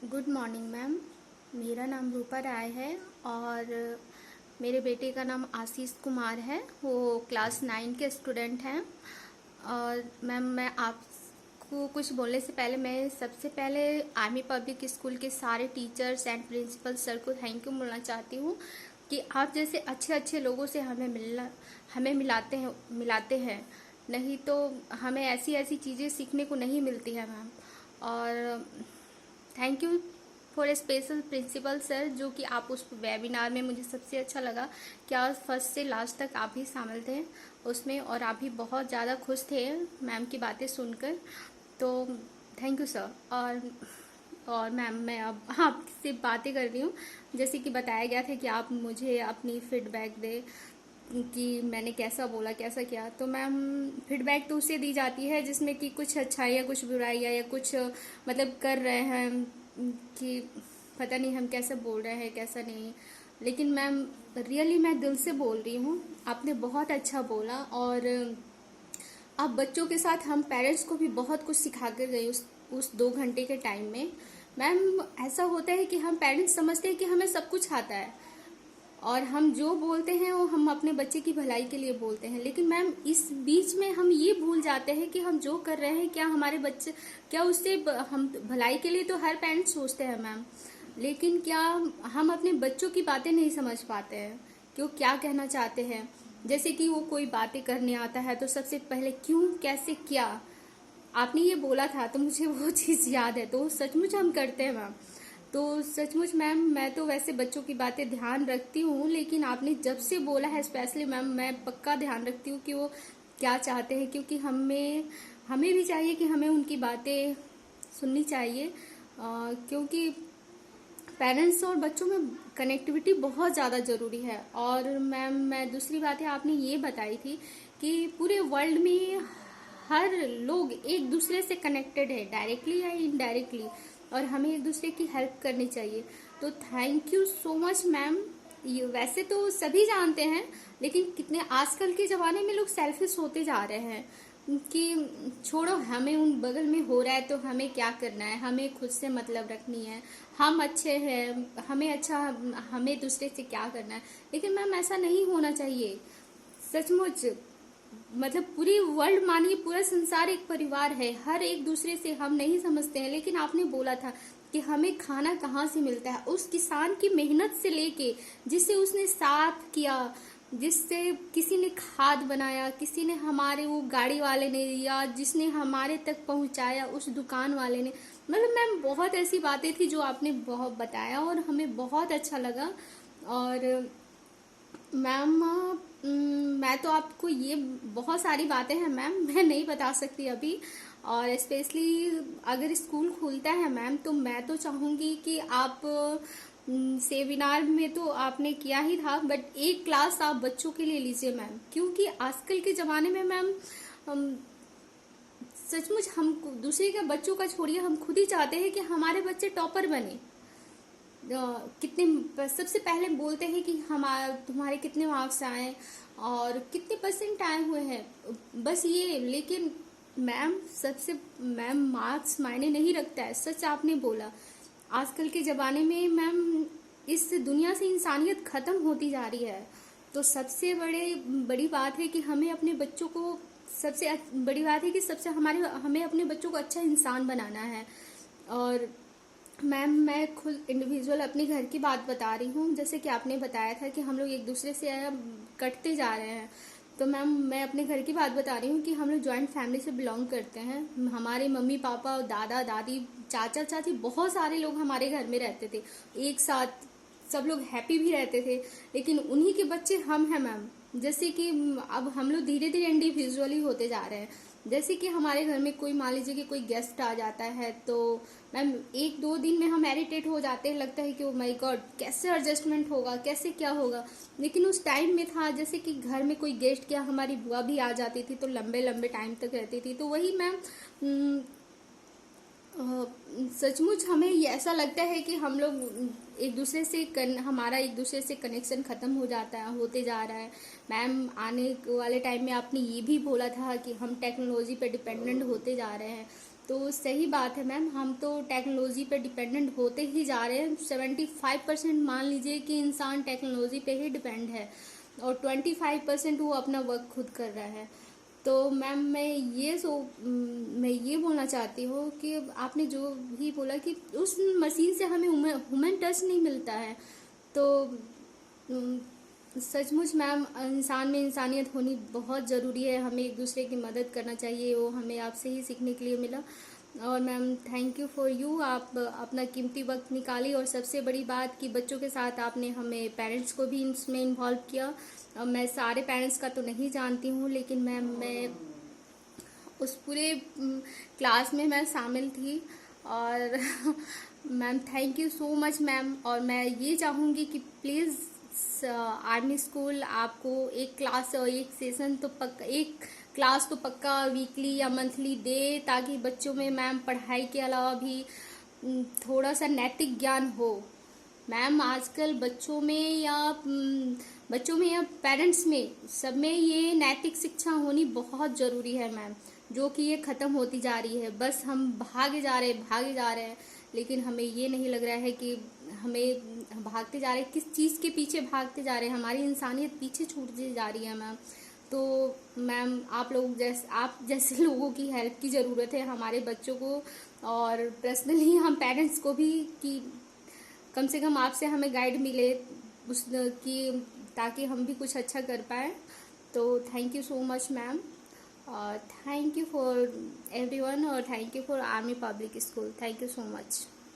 Good morning ma'am. मेरा नाम रूपा राय है और मेरे बेटे का नाम आशीष कुमार है। वो क्लास 9 के स्टूडेंट हैं। और मैम मैं आपको कुछ बोलने से पहले मैं सबसे पहले आर्मी पब्लिक स्कूल के सारे टीचर्स एंड प्रिंसिपल सर को थैंक यू बोलना चाहती हूँ कि आप जैसे अच्छे अच्छे लोगों से हमें मिलाते हैं। नहीं तो हमें ऐसी ऐसी चीज़ें सीखने को नहीं मिलती है मैम। और thank you for a special principal sir, जो कि आप उस वेबिनार में मुझे सबसे अच्छा लगा कि आज फर्स्ट से लास्ट तक आप ही शामिल थे उसमें और आप भी बहुत ज़्यादा खुश थे मैम की बातें सुनकर। तो थैंक यू सर। और मैम मैं अब आपसे बातें कर रही हूँ। जैसे कि बताया गया था कि आप मुझे अपनी फीडबैक दे कि मैंने कैसा बोला कैसा किया। तो मैम फीडबैक तो उससे दी जाती है जिसमें कि कुछ अच्छाइयाँ कुछ बुराइयाँ या कुछ मतलब कर रहे हैं कि पता नहीं हम कैसे बोल रहे हैं कैसा नहीं। लेकिन मैम रियली मैं दिल से बोल रही हूँ, आपने बहुत अच्छा बोला। और आप बच्चों के साथ हम पेरेंट्स को भी बहुत कुछ सिखा कर गए उस 2 घंटे के टाइम में। मैम ऐसा होता है कि हम पेरेंट्स समझते हैं कि हमें सब कुछ आता है और हम जो बोलते हैं वो हम अपने बच्चे की भलाई के लिए बोलते हैं। लेकिन मैम इस बीच में हम ये भूल जाते हैं कि हम जो कर रहे हैं क्या हमारे बच्चे क्या उससे हम भलाई के लिए तो हर पेरेंट्स सोचते हैं मैम। लेकिन क्या हम अपने बच्चों की बातें नहीं समझ पाते हैं कि वो क्या कहना चाहते हैं। जैसे कि वो कोई बातें करने आता है तो सबसे पहले क्यों कैसे क्या आपने ये बोला था, तो मुझे वो चीज़ याद है। तो सचमुच हम करते हैं मैम। तो सचमुच मैम मैं तो वैसे बच्चों की बातें ध्यान रखती हूँ, लेकिन आपने जब से बोला है स्पेशली मैम मैं पक्का ध्यान रखती हूँ कि वो क्या चाहते हैं। क्योंकि हमें हमें भी चाहिए कि हमें उनकी बातें सुननी चाहिए। क्योंकि पेरेंट्स और बच्चों में कनेक्टिविटी बहुत ज़्यादा ज़रूरी है। और मैम मैं दूसरी बात है आपने ये बताई थी कि पूरे वर्ल्ड में हर लोग एक दूसरे से कनेक्टेड है डायरेक्टली या इनडायरेक्टली, और हमें एक दूसरे की हेल्प करनी चाहिए। तो thank you so much ma'am. ये वैसे तो सभी जानते हैं, लेकिन कितने आजकल के ज़माने में लोग सेल्फिश होते जा रहे हैं कि छोड़ो हमें उन बगल में हो रहा है तो हमें क्या करना है, हमें खुद से मतलब रखनी है, हम अच्छे हैं हमें अच्छा, हमें दूसरे से क्या करना है। लेकिन मैम ऐसा नहीं होना चाहिए सचमुच। मतलब पूरी वर्ल्ड मानिए पूरा संसार एक परिवार है, हर एक दूसरे से हम नहीं समझते हैं। लेकिन आपने बोला था कि हमें खाना कहाँ से मिलता है, उस किसान की मेहनत से लेके जिसे उसने साफ किया, जिससे किसी ने खाद बनाया, किसी ने हमारे वो गाड़ी वाले ने, या जिसने हमारे तक पहुंचाया उस दुकान वाले ने। मतलब मैम बहुत ऐसी बातें थी जो आपने बहुत बताया और हमें बहुत अच्छा लगा। और मैम मैं तो आपको ये बहुत सारी बातें हैं मैम मैं नहीं बता सकती अभी। और स्पेशली अगर स्कूल खुलता है मैम तो मैं तो चाहूँगी कि आप सेमिनार में तो आपने किया ही था, बट एक क्लास आप बच्चों के लिए लीजिए मैम। क्योंकि आजकल के ज़माने में मैम सचमुच हम दूसरे के बच्चों का छोड़िए, हम खुद ही चाहते हैं कि हमारे बच्चे टॉपर बने। कितने सबसे पहले बोलते हैं कि हमारे तुम्हारे कितने मार्क्स आए और कितने परसेंट आए हुए हैं, बस ये। लेकिन मैम सबसे मैम मार्क्स मायने नहीं रखता है, सच आपने बोला। आजकल के ज़माने में मैम इस दुनिया से इंसानियत ख़त्म होती जा रही है। तो सबसे बड़ी बात है कि हमें अपने बच्चों को सबसे बड़ी बात है कि सबसे हमें अपने बच्चों को अच्छा इंसान बनाना है। और मैम मैं खुद इंडिविजुअल अपने घर की बात बता रही हूँ। जैसे कि आपने बताया था कि हम लोग एक दूसरे से कटते जा रहे हैं, तो मैम मैं अपने घर की बात बता रही हूँ कि हम लोग जॉइंट फैमिली से बिलोंग करते हैं। हमारे मम्मी पापा दादा दादी चाचा चाची बहुत सारे लोग हमारे घर में रहते थे एक साथ, सब लोग हैप्पी भी रहते थे। लेकिन उन्हीं के बच्चे हम हैं मैम। जैसे कि अब हम लोग धीरे धीरे इंडिविजुअली होते जा रहे हैं। जैसे कि हमारे घर में कोई मान लीजिए कि कोई गेस्ट आ जाता है तो मैम 1-2 दिन में हम इरिटेट हो जाते हैं, लगता है कि ओ माय गॉड कैसे एडजस्टमेंट होगा कैसे क्या होगा। लेकिन उस टाइम में था जैसे कि घर में कोई गेस्ट, क्या हमारी बुआ भी आ जाती थी तो लंबे लंबे टाइम तक रहती थी। तो वही मैम सचमुच हमें ये ऐसा लगता है कि हम लोग एक दूसरे से हमारा एक दूसरे से कनेक्शन ख़त्म हो जाता है होते जा रहा है। मैम आने वाले टाइम में आपने ये भी बोला था कि हम टेक्नोलॉजी पे डिपेंडेंट होते जा रहे हैं। तो सही बात है मैम, हम तो टेक्नोलॉजी पे डिपेंडेंट होते ही जा रहे हैं। 75% मान लीजिए कि इंसान टेक्नोलॉजी पे ही डिपेंड है और 25% वो अपना वर्क खुद कर रहा है। तो मैम मैं ये बोलना चाहती हूँ कि आपने जो भी बोला कि उस मशीन से हमें ह्यूमन टच नहीं मिलता है, तो सचमुच मैम इंसान में इंसानियत होनी बहुत ज़रूरी है। हमें एक दूसरे की मदद करना चाहिए, वो हमें आपसे ही सीखने के लिए मिला। और ma'am thank you for you, आप अपना कीमती वक्त निकाली, और सबसे बड़ी बात कि बच्चों के साथ आपने हमें पेरेंट्स को भी इसमें इन्वॉल्व किया। मैं सारे पेरेंट्स का तो नहीं जानती हूँ, लेकिन मैम मैं उस पूरे क्लास में मैं शामिल थी। और ma'am thank you so much ma'am. और मैं ये चाहूँगी कि प्लीज़ आर्मी स्कूल आपको एक क्लास और एक सेशन तो पक्का, एक क्लास तो पक्का वीकली या मंथली दे, ताकि बच्चों में मैम पढ़ाई के अलावा भी थोड़ा सा नैतिक ज्ञान हो। मैम आजकल बच्चों में या पेरेंट्स में सब में ये नैतिक शिक्षा होनी बहुत ज़रूरी है मैम, जो कि ये ख़त्म होती जा रही है। बस हम भागे जा रहे हैं, लेकिन हमें ये नहीं लग रहा है कि हमें भागते जा रहे हैं, किस चीज़ के पीछे भागते जा रहे हैं, हमारी इंसानियत पीछे छूटती जा रही है मैम। तो मैम आप जैसे लोगों की हेल्प की ज़रूरत है हमारे बच्चों को, और पर्सनली हम पेरेंट्स को भी, कि कम से कम आपसे हमें गाइड मिले उस की, ताकि हम भी कुछ अच्छा कर पाए। तो thank you so much ma'am, thank you for everyone, और thank you for Army Public School. Thank you so much.